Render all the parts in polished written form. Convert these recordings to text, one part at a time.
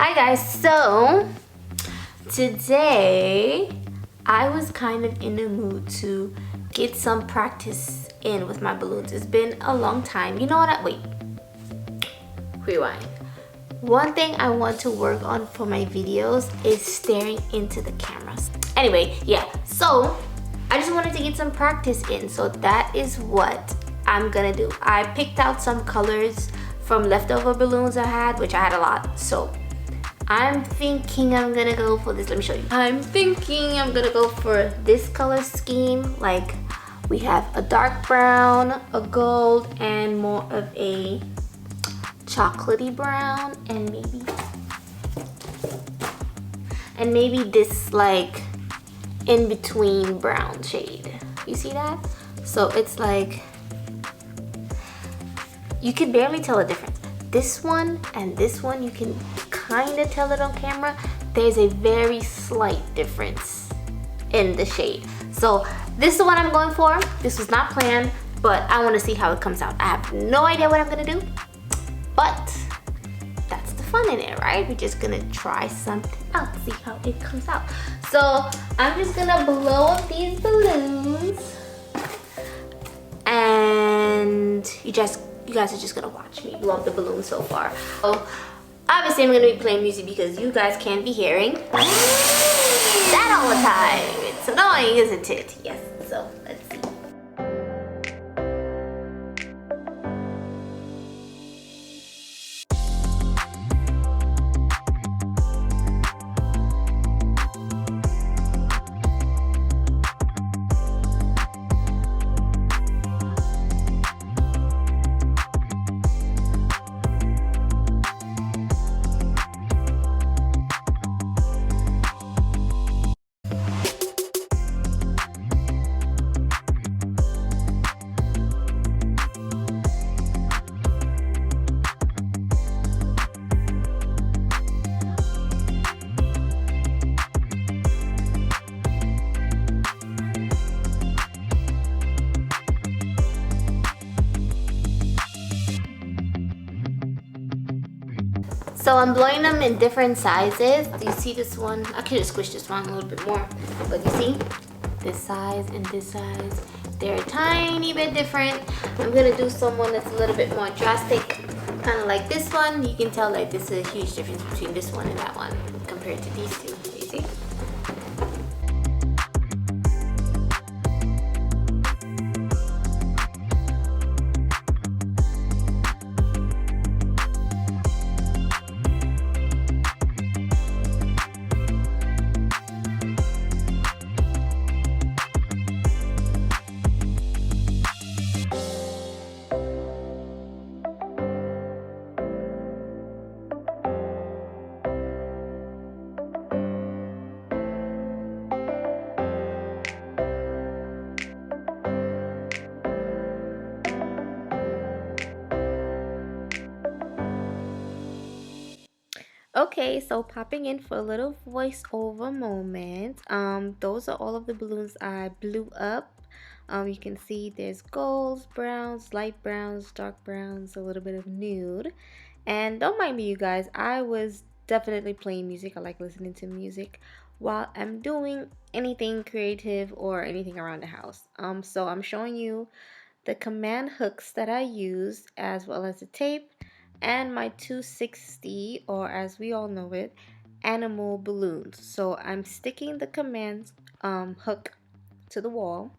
Hi guys, so today I was kind of in the mood to get some practice in with my balloons. It's been a long time. You know what? Wait, rewind. One thing I want to work on for my videos is staring into the cameras. Anyway, yeah, so I just wanted to get some practice in, so that is what I'm gonna do. I picked out some colors from leftover balloons I had, which I had a lot, so I'm thinking I'm gonna go for this. Let me show you. I'm thinking I'm gonna go for this color scheme. Like, we have a dark brown, a gold, and more of a chocolatey brown, and maybe this like in between brown shade. You see that? So it's like, you can barely tell a difference. This one and this one, you can kind of tell it on camera. There's a very slight difference in the shade. So this is what I'm going for. This was not planned, but I want to see how it comes out. I have no idea what I'm gonna do, but that's the fun in it, right? We're just gonna try something out, see how it comes out. So I'm just gonna blow up these balloons, and you guys are just gonna watch me blow up the balloons so far. So obviously I'm gonna be playing music because you guys can't be hearing that all the time. It's annoying, isn't it? Yes, so let's see. So I'm blowing them in different sizes. You see this one? I could have squished this one a little bit more, but you see this size and this size, they're a tiny bit different. I'm gonna do someone that's a little bit more drastic, kind of like this one. You can tell like this is a huge difference between this one and that one compared to these two. You see? Okay, so popping in for a little voiceover moment. Those are all of the balloons I blew up. You can see there's golds, browns, light browns, dark browns, a little bit of nude. And don't mind me, you guys, I was definitely playing music. I like listening to music while I'm doing anything creative or anything around the house. So I'm showing you the command hooks that I use, as well as the tape and my 260, or as we all know it, animal balloons. So I'm sticking the command hook to the wall.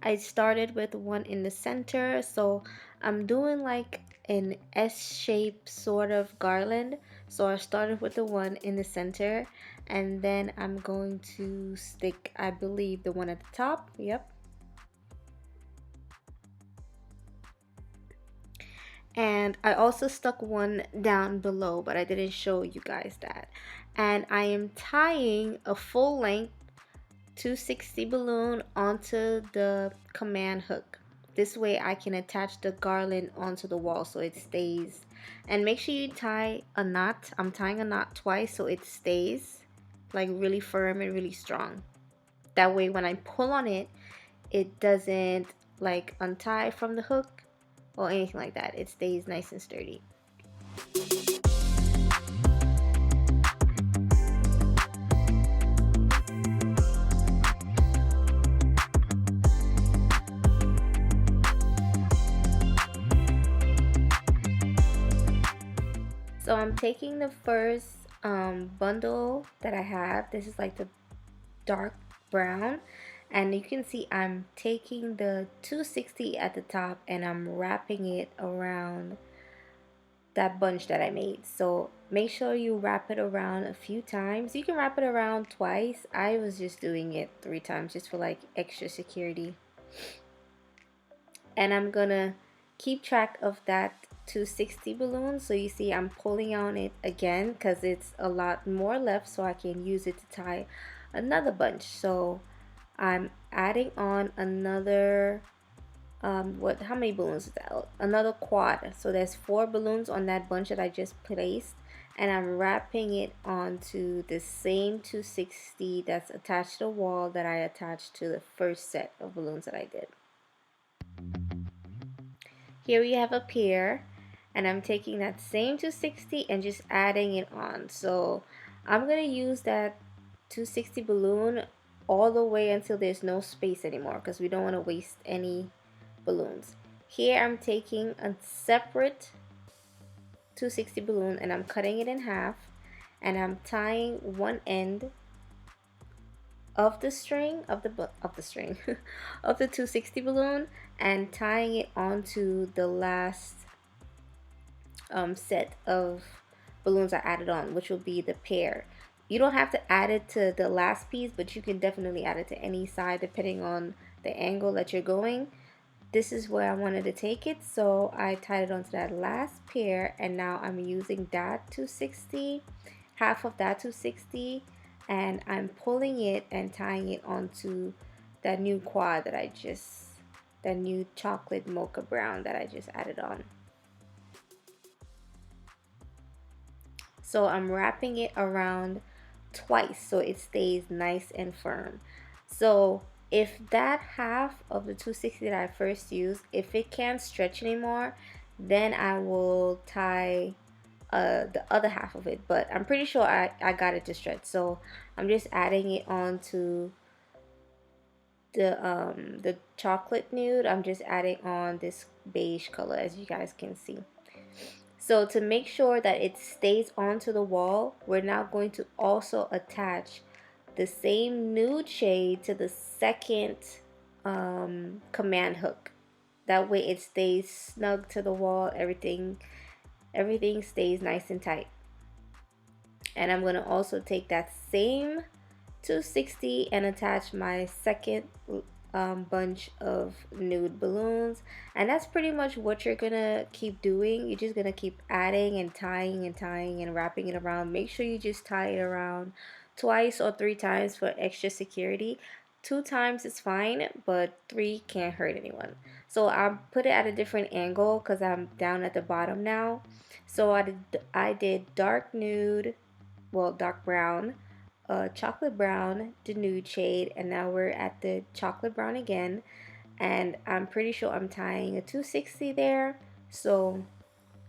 I started with one in the center, so I'm doing like an S-shaped sort of garland. So I started with the one in the center, and then I'm going to stick, I believe, the one at the top. Yep. And I also stuck one down below, but I didn't show you guys that. And I am tying a full length 260 balloon onto the command hook. This way I can attach the garland onto the wall so it stays. And make sure you tie a knot. I'm tying a knot twice so it stays like really firm and really strong. That way when I pull on it, it doesn't like untie from the hook or anything like that. It stays nice and sturdy. So I'm taking the first bundle that I have. This is like the dark brown, and you can see I'm taking the 260 at the top and I'm wrapping it around that bunch that I made. So make sure you wrap it around a few times. You can wrap it around twice. I was just doing it 3 times just for like extra security. And I'm gonna keep track of that 260 balloons. So you see I'm pulling on it again because it's a lot more left, so I can use it to tie another bunch. So I'm adding on another how many balloons is that? Another quad. So there's 4 balloons on that bunch that I just placed, and I'm wrapping it onto the same 260 that's attached to the wall that I attached to the first set of balloons that I did. Here we have a pair, and I'm taking that same 260 and just adding it on. So I'm gonna use that 260 balloon all the way until there's no space anymore, because we don't want to waste any balloons. Here I'm taking a separate 260 balloon and I'm cutting it in half, and I'm tying one end of the string of the string of the 260 balloon and tying it onto the last set of balloons I added on, which will be the pair. You don't have to add it to the last piece, but you can definitely add it to any side depending on the angle that you're going. This is where I wanted to take it, so I tied it onto that last pair, and now I'm using that 260, half of that 260, and I'm pulling it and tying it onto that new quad that new chocolate mocha brown that I just added on. So I'm wrapping it around twice so it stays nice and firm. So if that half of the 260 that I first used, if it can't stretch anymore, then I will tie the other half of it. But I'm pretty sure I got it to stretch, so I'm just adding it onto the chocolate nude. I'm just adding on this beige color, as you guys can see. So to make sure that it stays onto the wall, we're now going to also attach the same nude shade to the second command hook. That way it stays snug to the wall. Everything stays nice and tight. And I'm going to also take that same 260 and attach my second bunch of nude balloons, and that's pretty much what you're gonna keep doing. You're just gonna keep adding and tying and tying and wrapping it around. Make sure you just tie it around twice or 3 times for extra security. 2 times is fine, but 3 can't hurt anyone. So I'll put it at a different angle because I'm down at the bottom now. So I did dark nude, well, dark brown, chocolate brown, the nude shade, and now we're at the chocolate brown again, and I'm pretty sure I'm tying a 260 there. So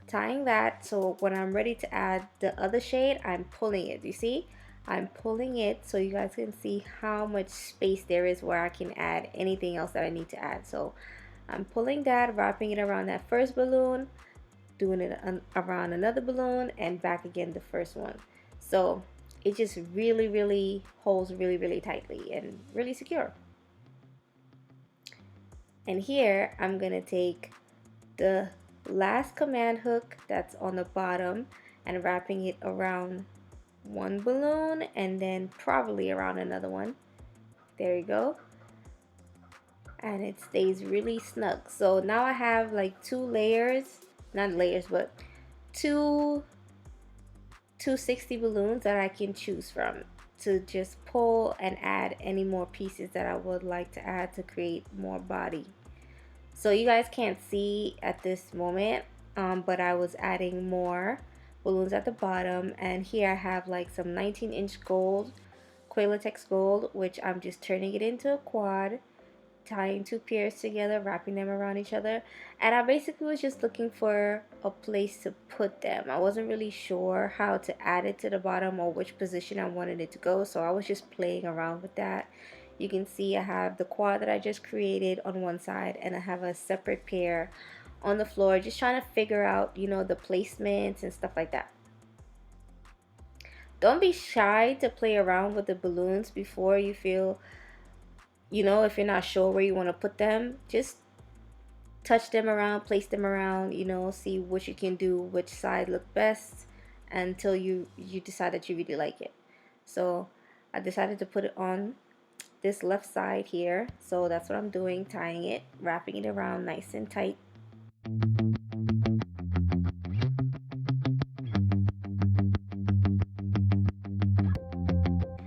tying that, so when I'm ready to add the other shade, I'm pulling it. You see, I'm pulling it so you guys can see how much space there is where I can add anything else that I need to add. So I'm pulling that, wrapping it around that first balloon, doing it around another balloon, and back again the first one. So it just really holds really tightly and really secure. And here I'm gonna take the last command hook that's on the bottom and wrapping it around one balloon and then probably around another one. There you go. And it stays really snug. So now I have like 2 layers, not layers, but 2 260 balloons that I can choose from to just pull and add any more pieces that I would like to add to create more body. So you guys can't see at this moment, but I was adding more balloons at the bottom, and here I have like some 19-inch gold, Qualatex Gold, which I'm just turning it into a quad, tying two pairs together, wrapping them around each other, and I basically was just looking for a place to put them. I wasn't really sure how to add it to the bottom or which position I wanted it to go, so I was just playing around with that. You can see I have the quad that I just created on one side, and I have a separate pair on the floor, just trying to figure out, you know, the placements and stuff like that. Don't be shy to play around with the balloons before you feel, you know, if you're not sure where you want to put them. Just touch them around, place them around, you know, see what you can do, which side look best, until you decide that you really like it. So I decided to put it on this left side here, so that's what I'm doing, tying it, wrapping it around nice and tight.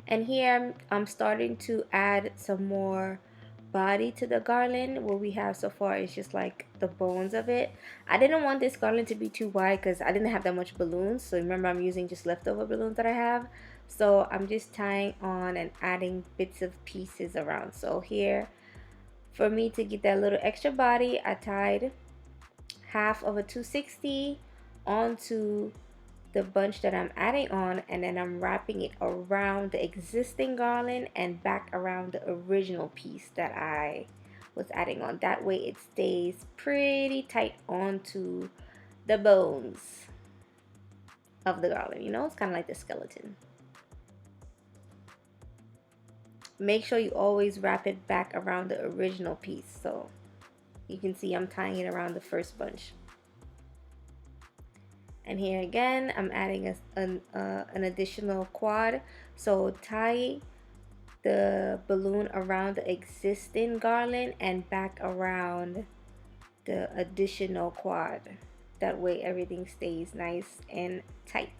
And here I'm starting to add some more body to the garland. What we have so far is just like the bones of it. I didn't want this garland to be too wide because I didn't have that much balloons. So remember, I'm using just leftover balloons that I have. So I'm just tying on and adding bits of pieces around. So here, for me to get that little extra body, I tied half of a 260 onto the bunch that I'm adding on, and then I'm wrapping it around the existing garland and back around the original piece that I was adding on. That way it stays pretty tight onto the bones of the garland. You know, it's kind of like the skeleton. Make sure you always wrap it back around the original piece. So you can see I'm tying it around the first bunch. And here again, I'm adding an additional quad. So tie the balloon around the existing garland and back around the additional quad. That way everything stays nice and tight.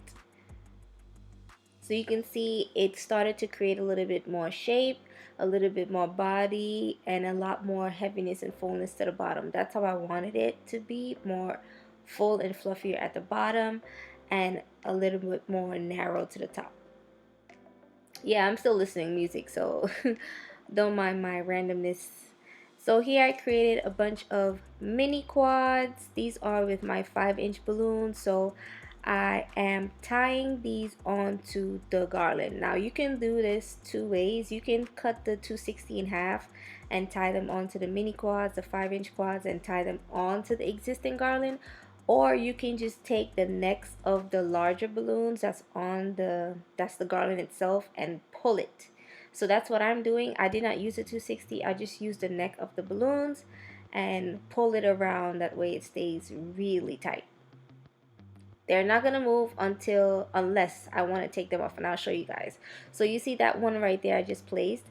So you can see it started to create a little bit more shape, a little bit more body, and a lot more heaviness and fullness to the bottom. That's how I wanted it to be, more full and fluffier at the bottom and a little bit more narrow to the top. Yeah, I'm still listening music, so don't mind my randomness. So here I created a bunch of mini quads. These are with my 5-inch balloons. So I am tying these onto the garland. Now you can do this two ways. You can cut the 260 in half and tie them onto the mini quads, the 5-inch quads, and tie them onto the existing garland. Or you can just take the necks of the larger balloons that's the garland itself and pull it. So that's what I'm doing. I did not use the 260. I just used the neck of the balloons and pull it around. That way it stays really tight. They're not gonna move unless I want to take them off, and I'll show you guys. So you see that one right there I just placed.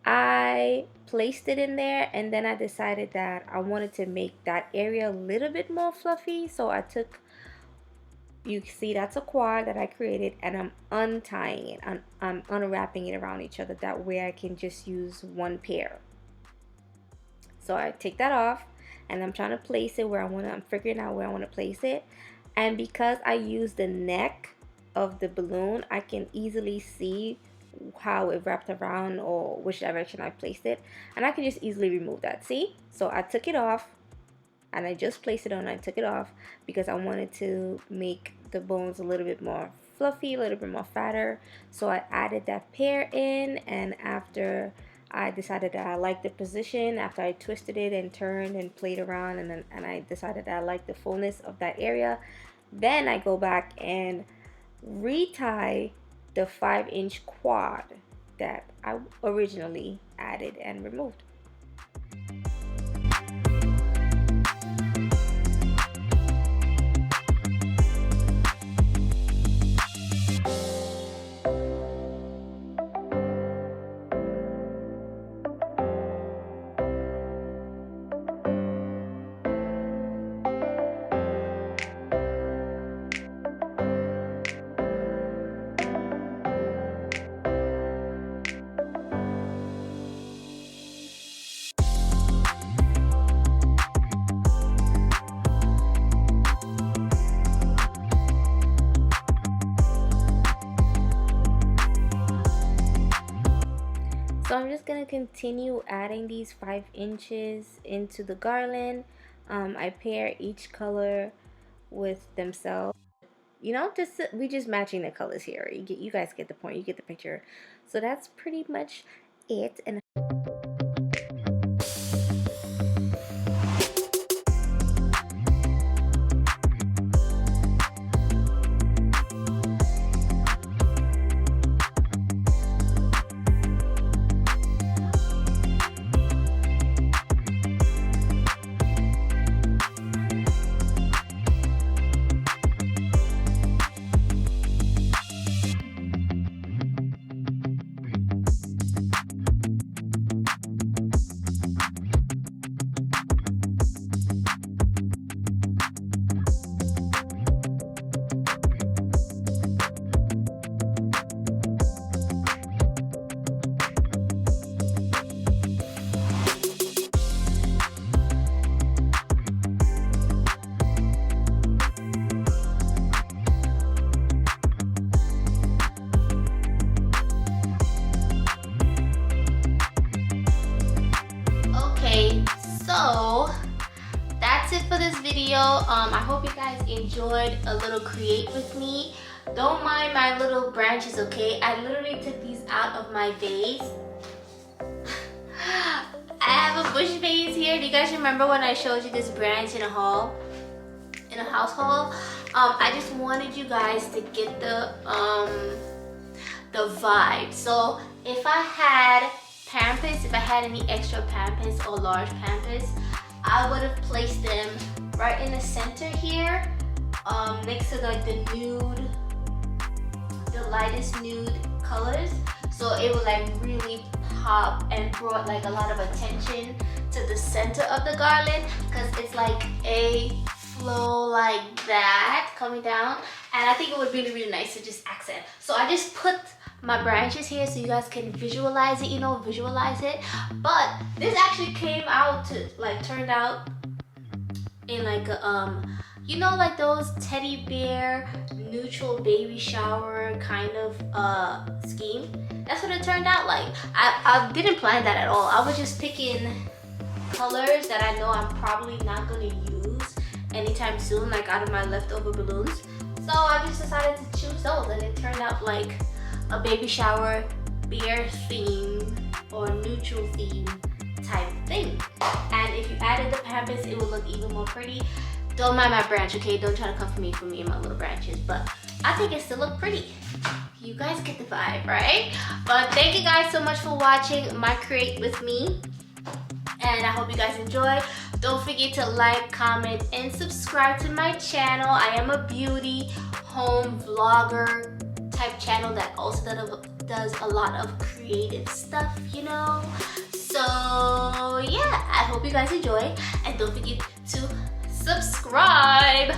I placed it in there, and then I decided that I wanted to make that area a little bit more fluffy. So I took, you see that's a quad that I created, and I'm untying it. I'm unwrapping it around each other. That way I can just use one pair. So I take that off, and I'm trying to place it where I'm figuring out where I want to place it. And because I use the neck of the balloon, I can easily see how it wrapped around or which direction I placed it, and I can just easily remove that. See? So I took it off and I just placed it on. I took it off because I wanted to make the bones a little bit more fluffy, a little bit more fatter. So I added that pair in, and after I decided that I liked the position, after I twisted it and turned and played around, and I decided that I liked the fullness of that area, then I go back and retie the 5-inch quad that I originally added and removed. continue adding these 5 inches into the garland. I pair each color with themselves. You know, we just matching the colors here. You guys get the point. You get the picture. So that's pretty much it. And so that's it for this video. I hope you guys enjoyed a little create with me. Don't mind my little branches, okay? I literally took these out of my vase. I have a bush vase here. Do you guys remember when I showed you this branch in a haul? In a house haul? I just wanted you guys to get the vibe. So if I had pampas, if I had any extra pampas or large pampas, I would have placed them right in the center here, next to like the lightest nude colors, so it would like really pop and brought like a lot of attention to the center of the garland, because it's like a flow like that coming down, and I think it would be really nice to just accent. So I just put my branches here so you guys can visualize it, you know, visualize it. But this actually came out to like turned out in like a you know, like those teddy bear neutral baby shower kind of scheme. That's what it turned out like. I didn't plan that at all. I was just picking colors that I know I'm probably not gonna use anytime soon, like out of my leftover balloons. So I just decided to choose those, and it turned out like a baby shower bear theme or neutral theme type thing. And if you added the pampas, it would look even more pretty. Don't mind my branch, okay? Don't try to come for me and my little branches, but I think it still look pretty. You guys get the vibe, right? But thank you guys so much for watching my create with me, and I hope you guys enjoy. Don't forget to like, comment, and subscribe to my channel. I am a beauty home vlogger type channel that also does a lot of creative stuff, you know. So yeah, I hope you guys enjoy, and don't forget to subscribe.